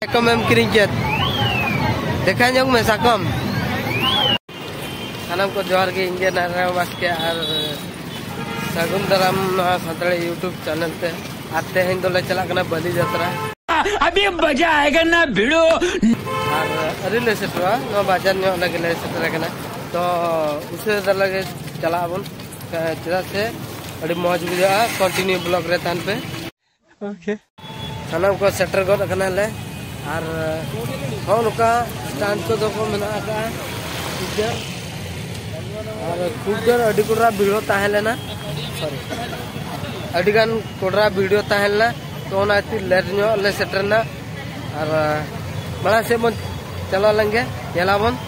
साकम M किरिंचेत देखा Jong में साकम सानाम को जोहार के इंगे नारायण बास्के और सगुन दाराम सानताड़ी यूट्यूब चैनल पे आते हैं दोले चला कना बलि यात्रा अभी मजा आएगा ना भिड़ो और अरे ले सेटवा नो बाजार नो लगे ले सेटर कना तो उसे लगे चला बन चला से अड़ी मौज बुझा कंटिन्यू ब्लॉग रे तान पे ओके सानाम को सेटर गड कना ले और हो नुका स्टैंड को दो मेना का और खूब जोर अड़ी कोडरा वीडियो ताहेलेना सॉरी अड़ी गान कोडरा वीडियो ताहेलना तो ओनाती लेट नो ले सेटरना और बड़ा से मन चला लेंगे येलाबन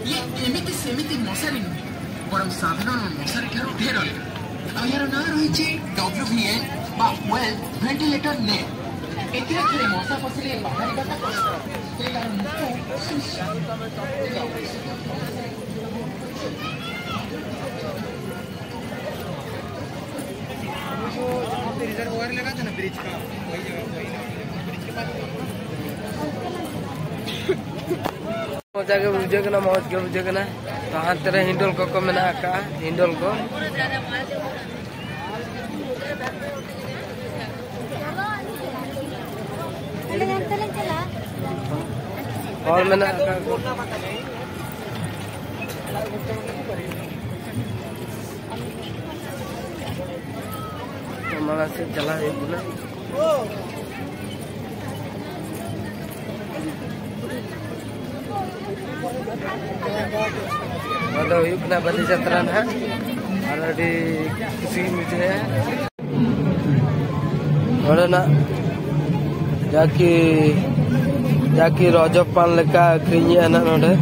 ये एमिति सेमिति मशारी नुहे बरं साधारण मशारी ठारू ढेर यार ना रही WVN बा वेल वेंटिलेटर नेट एथिरे थरे मशा पसिले बाहरी कथा कष्ट से कारण रिजर्वायर लगा था ना ब्रिज का वही जगह ब्रिज के पास मजा के बुझे के ना मौज के बुझे के ना तो हाथ तेरे हिंडोल को मेना का हिंडोल को और मेना का हमारा से चला है ना मतलब युकना बलि यात्रा ना ऑलरेडी खुशी मुझे और ना जाकी रजपान लेका अक्रिया ना नोडे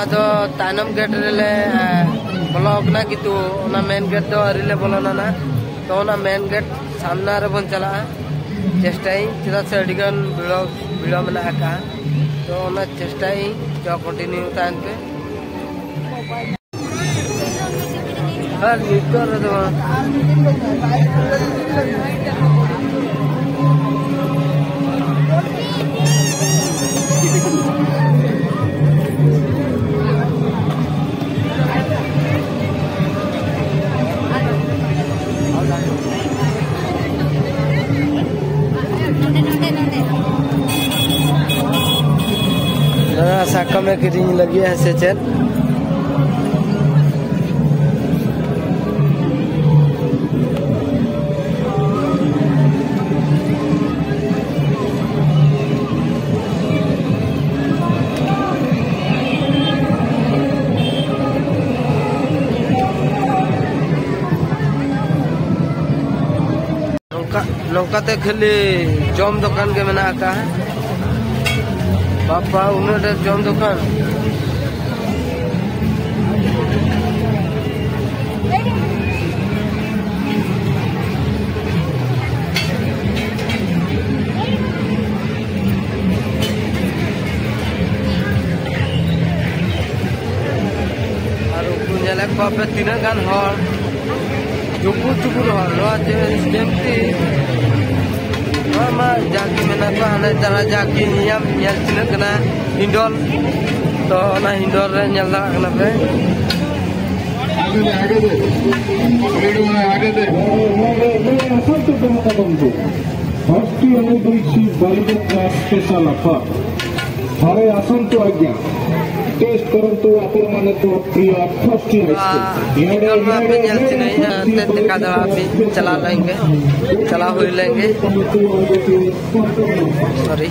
तो तानम गेट रे ब्लॉक ना कितु ओना मेन गेट तो अरिले बोलना ना तो ओना मेन गेट सामना रे बन चला चेष्टाई चेदा से अडिगन वीडियो में आका तो ओना चेष्टाई जो कंटिन्यू तान पे हां नितर दो साका में किरिंग लगी है से चेन नौका ते खाली जम दुकान के मेना का है बापा उन्हें जम दुकान और उन्हें बापे तीन गान हर जुकुर जुकुर हर जेमती मा जाकी मेना को हाने जरा जाकी नियम nyal tina kena hindol to na hindol re nyal da kena pe आगे दे असंत प्रमुख बंधु भक्ति अनुदयी बालिका स्पेशल अफर थारे असंत आज्ञा टेस्ट करंतु आपण माने तो प्रिय फर्स्ट चला लेंगे चला हुई लेंगे सॉरी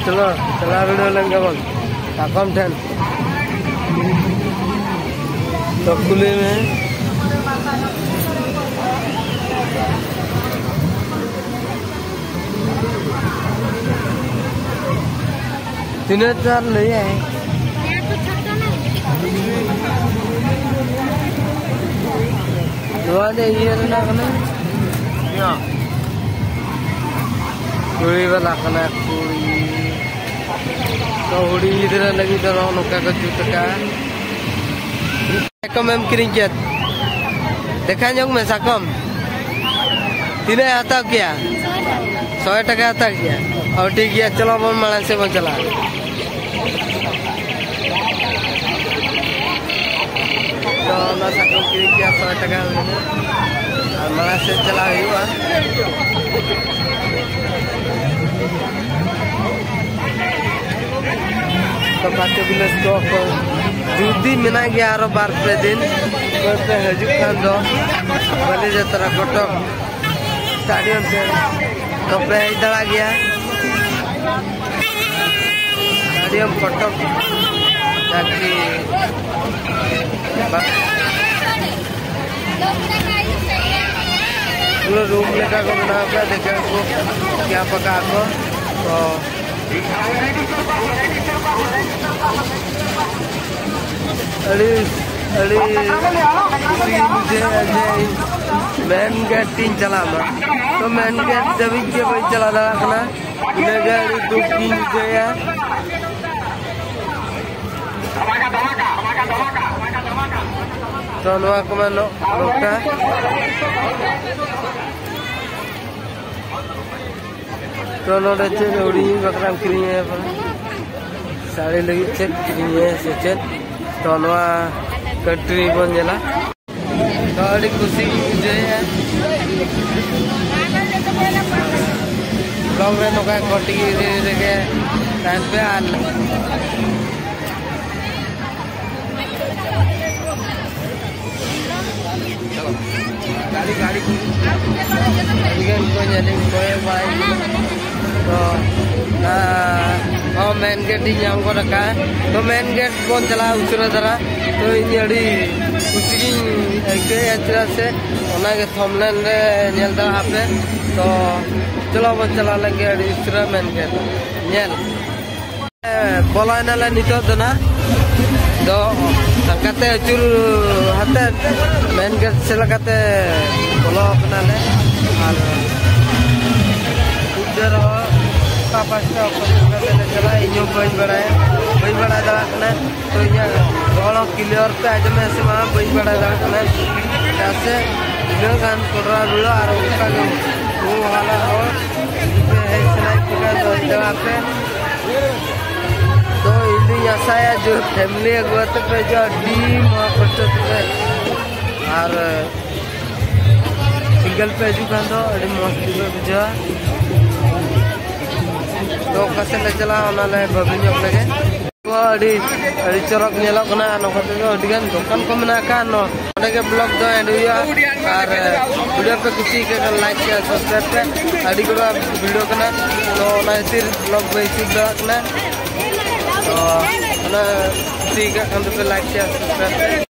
चलो चला वीडियो लेंगे बन ताकम ठेन तो खुले में तीन चार नहीं है दो दे ये ना कने कुड़ी वाला कने कुड़ी तो हुड़ी इधर लगी तो नौका का जूता का कम एम किरिंजत देखा जोंग में साकम तीने आता क्या 100 टका आता क्या और ठीक है चलो बन माला से बन चला तो ना साकम किरिंजत 100 टका और माला से चला हुआ तो पाते बिलस तो जुदी मिना गया आरो बार पे दिन करते हजू खान दो बले जतरा कटक स्टेडियम से तो पे इधर आ गया स्टेडियम कटक ताकि रूम लेकर को बना हुआ देखा को क्या पका को तो मैन गेट 3 चला तो मैन गेट जब के भाई चला रखना गाड़ी 2-3 गया तो नवा को मैं रोका तो नोड़े चेक उड़ी बकराम करी है साड़ी लगी चेक करी है से चेक तो नवा कंट्री बन जला तो अड़ी खुशी बुझे है ब्लॉग में नोका कोटी के टाइम पे आल गाड़ी गाड़ी को जले कोई बाइक तो मेन गेट नाम को रखा है तो मेन गेट कौन चला उचरा धरा तो इन अड़ी खुशी चला से थमलेन पे तो चलो बन चला लेंगे अड़ी उचरा मेन गेट बोला नितो ना तो संगते अचुर हाते मेन गेट से लगाते बोलो अपना ले और उधर पापा चला इन बज बड़ा दाड़ा तो इन क्लियर पे आज में से वहाँ बज बड़ा दाड़ा से इन गान कोड़ा रुड़ा और उसका वो वाला हो पे तो इधर ऐसा है जो फैमिली अगुआते पे जो डीम कष्ट और सिंगल पे जो खान दो अड़ी मस्त बुझा तो कसे ले चला ले भाभी लगे अड़ी चरक नेलोकना अड़ीगान दुकान को मेना के ब्लॉग दो एंड और वीडियो पे कुछ लाइक शेयर सब्सक्राइब पे अड़ी गुड़ा वीडियो कना तो ब्लॉग बेसिक तो ठीक है लाइक शेयर सब्सक्राइब पे